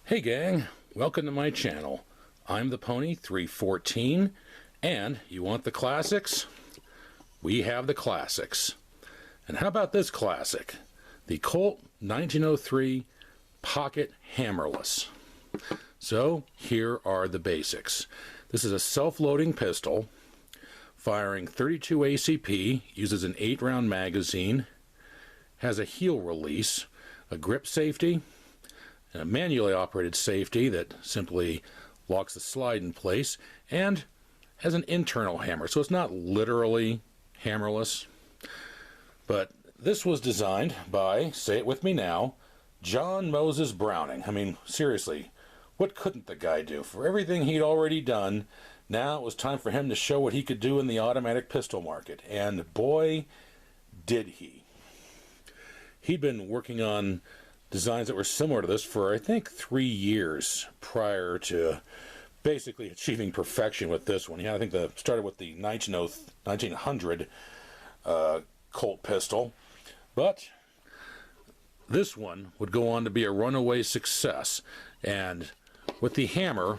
Hey gang, welcome to my channel. I'm the Pony 314, and you want the classics? We have the classics. And how about this classic? The Colt 1903 Pocket Hammerless. So here are the basics. This is a self-loading pistol, firing 32 ACP, uses an 8-round magazine, has a heel release, a grip safety, a manually operated safety that simply locks the slide in place, and has an internal hammer, so it's not literally hammerless. But this was designed by, say it with me now, John Moses Browning. I mean, seriously, what couldn't the guy do? For everything he'd already done, now it was time for him to show what he could do in the automatic pistol market. And boy, did he. He'd been working on designs that were similar to this for, I think, 3 years prior to basically achieving perfection with this one. Yeah, I think started with the 1900 Colt pistol, but this one would go on to be a runaway success, and with the hammer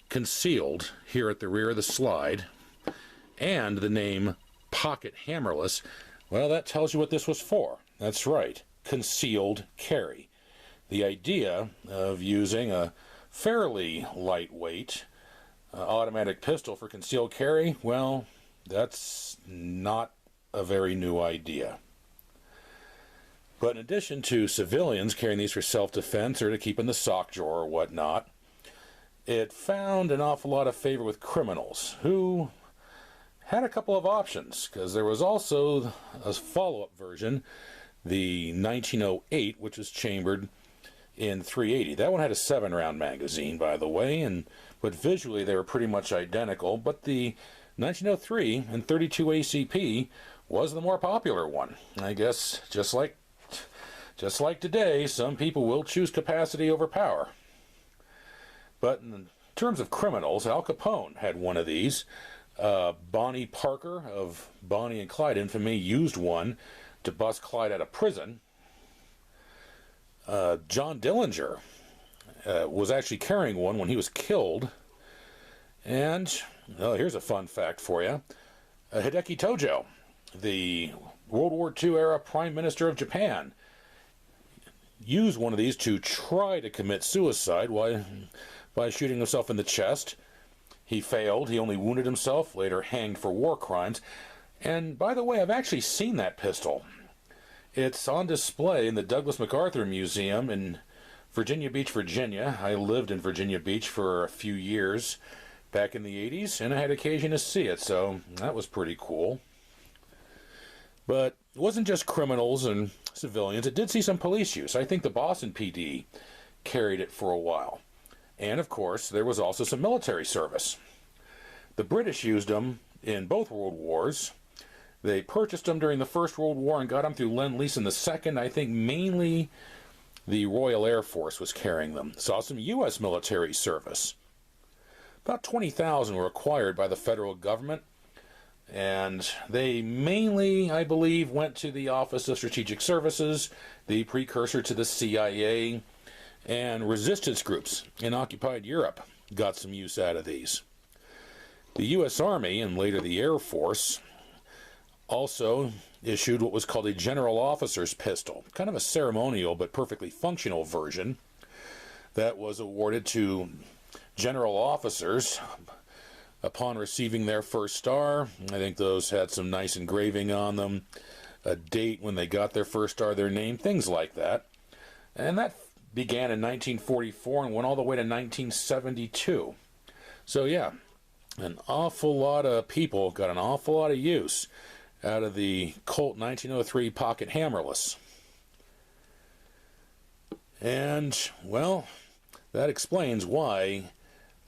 concealed here at the rear of the slide and the name Pocket Hammerless, well, that tells you what this was for. That's right. Concealed carry. The idea of using a fairly lightweight automatic pistol for concealed carry, well, that's not a very new idea. But in addition to civilians carrying these for self-defense or to keep in the sock drawer or whatnot, it found an awful lot of favor with criminals who had a couple of options, because there was also a follow-up version, the 1908, which was chambered in .380. That one had a 7-round magazine, by the way, but visually they were pretty much identical. But the 1903 and 32 ACP was the more popular one. I guess just like today, some people will choose capacity over power. But in terms of criminals, Al Capone had one of these. Bonnie Parker of Bonnie and Clyde infamy used one to bust Clyde out of prison. John Dillinger was actually carrying one when he was killed. And here's a fun fact for you. Hideki Tojo, the World War II era Prime Minister of Japan, used one of these to try to commit suicide by shooting himself in the chest. He failed. He only wounded himself, later hanged for war crimes. And by the way, I've actually seen that pistol. It's on display in the Douglas MacArthur Museum in Virginia Beach, Virginia. I lived in Virginia Beach for a few years back in the 80s, and I had occasion to see it, so that was pretty cool. But it wasn't just criminals and civilians. It did see some police use. I think the Boston PD carried it for a while. And, of course, there was also some military service. The British used them in both World Wars. They purchased them during the First World War and got them through Lend-Lease in the Second. I think mainly the Royal Air Force was carrying them. Saw some U.S. military service. About 20,000 were acquired by the federal government, and they mainly, I believe, went to the Office of Strategic Services, the precursor to the CIA, and resistance groups in occupied Europe got some use out of these. The U.S. Army, and later the Air Force, also issued what was called a General Officer's Pistol, kind of a ceremonial but perfectly functional version that was awarded to general officers upon receiving their first star. I think those had some nice engraving on them, a date when they got their first star, their name, things like that. And that began in 1944 and went all the way to 1972. So yeah, an awful lot of people got an awful lot of use out of the Colt 1903 Pocket Hammerless. And, well, that explains why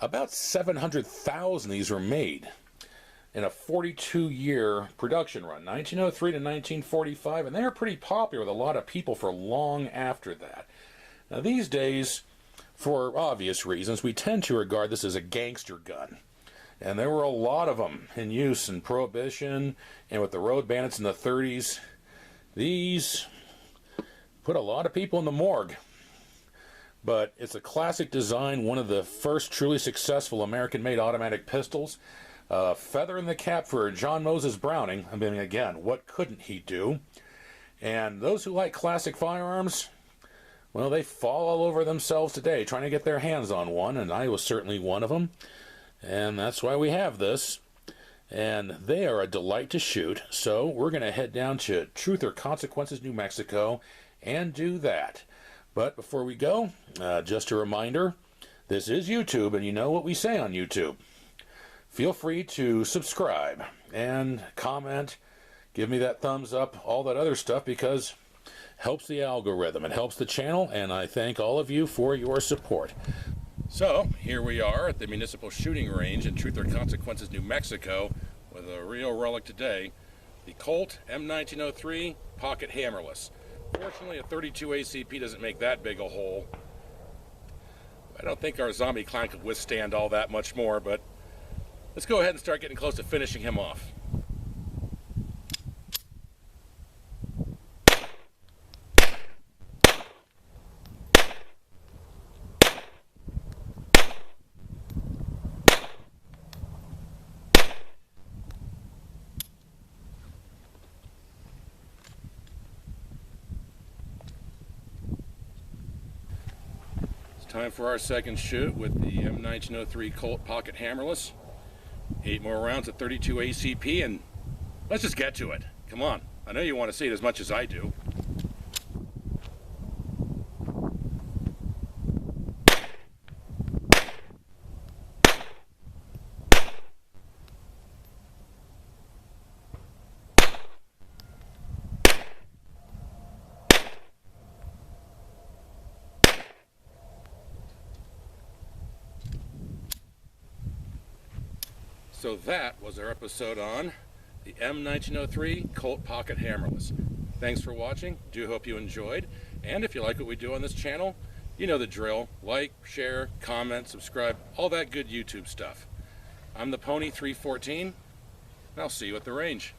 about 700,000 of these were made in a 42-year production run, 1903 to 1945, and they were pretty popular with a lot of people for long after that. Now, these days, for obvious reasons, we tend to regard this as a gangster gun. And there were a lot of them in use in Prohibition and with the road bandits in the 30s. These put a lot of people in the morgue. but it's a classic design, one of the first truly successful American-made automatic pistols. Feather in the cap for John Moses Browning. I mean, again, what couldn't he do? And those who like classic firearms, well, they fall all over themselves today trying to get their hands on one, and I was certainly one of them. And that's why we have this. And they are a delight to shoot, so we're going to head down to Truth or Consequences, New Mexico, and do that. But before we go, just a reminder, this is YouTube, and you know what we say on YouTube. Feel free to subscribe and comment, give me that thumbs up, all that other stuff, because it helps the algorithm, it helps the channel, and I thank all of you for your support. So, here we are at the Municipal Shooting Range in Truth or Consequences, New Mexico, with a real relic today, the Colt M1903 Pocket Hammerless. Fortunately, a 32 ACP doesn't make that big a hole. I don't think our zombie clown could withstand all that much more, but let's go ahead and start getting close to finishing him off. Time for our second shoot with the M1903 Colt Pocket Hammerless. 8 more rounds at 32 ACP, and let's just get to it. Come on, I know you want to see it as much as I do. So that was our episode on the M1903 Colt Pocket Hammerless. Thanks for watching. Do hope you enjoyed. And if you like what we do on this channel, you know the drill. Like, share, comment, subscribe, all that good YouTube stuff. I'm the Pony 314, and I'll see you at the range.